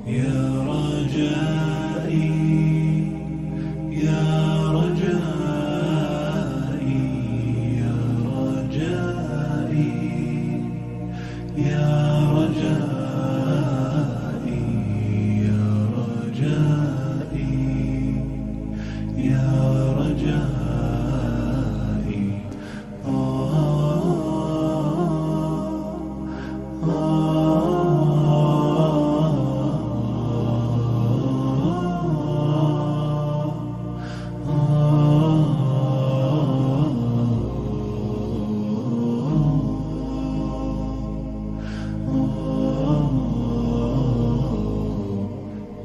يا رجائي يا رجائي يا رجائي يا رجائي يا رجائي يا رجائي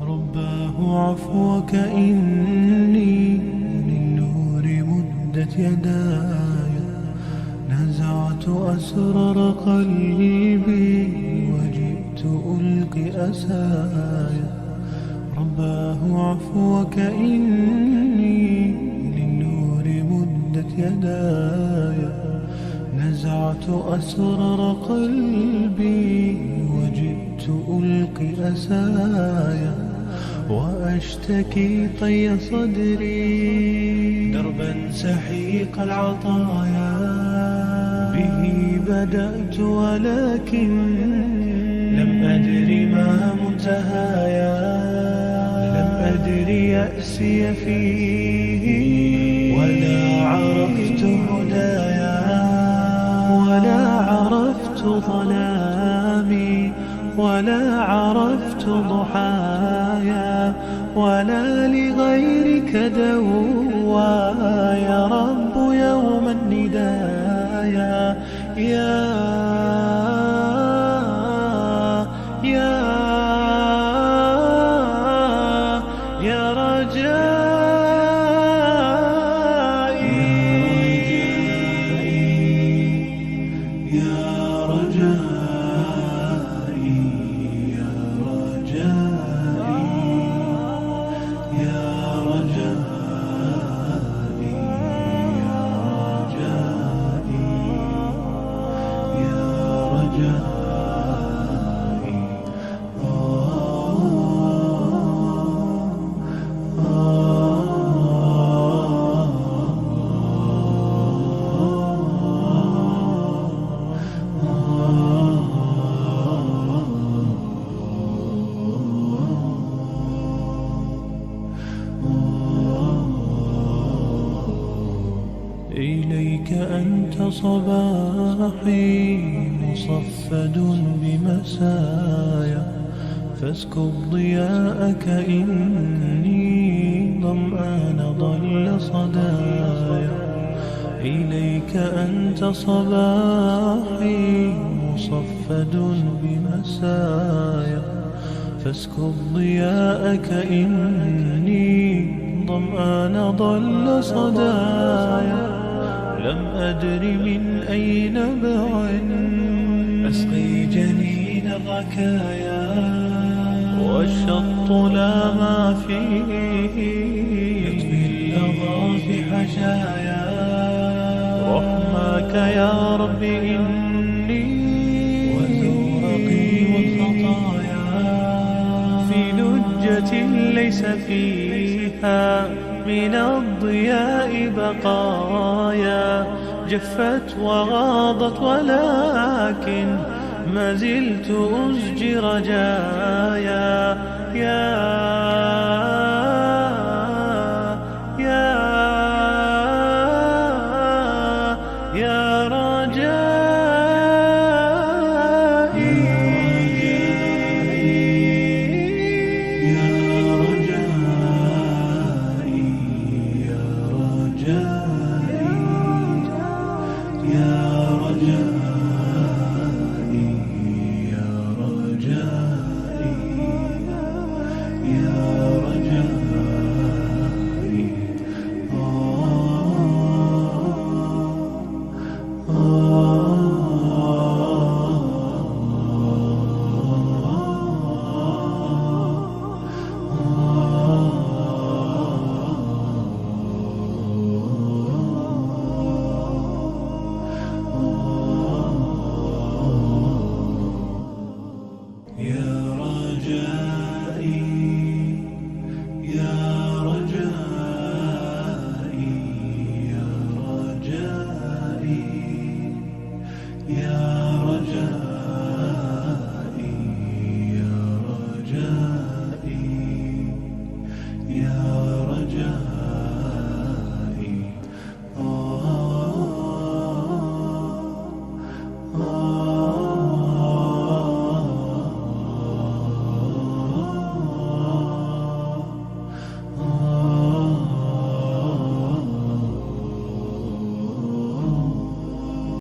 رباه عفوك إني للنور مدت يداي نزعت أسرار قلبي وجئت ألقي أساي رباه عفوك إني للنور مدت يداي نزعت أسرار قلبي وجئت ألقي أسايا وأشتكي طي صدري دربا سحيق العطايا به بدأت ولكن لم أدر ما منتهايا لم أدر يأسي فيه ولا عرفت هدايا ولا عرفت ظلامي ولا عرفت ضحايا ولا لغيرك دوايا يا رب يوم الندايا يا رجائي يا رجائي يا رجائي يا رجائي يا رجائي يا رجائي إليك أنت صباحي مصفد بمسايا فاسكب ضياءك إني ظمآن ضل صدايا إليك أنت صباحي مصفد بمسايا فاسكب ضياءك إني ظمآن ضل صدايا لم أدر من أي نبع أسقي جنين الركايا والشط لا ما فيه يطفي اللظى في حشايا رحماك يا رب إني وزورقي والخطايا في لجة ليس فيها من الضياء بقايا جفت وغاضت ولكن ما زلت أزجي رجايا يا رجايا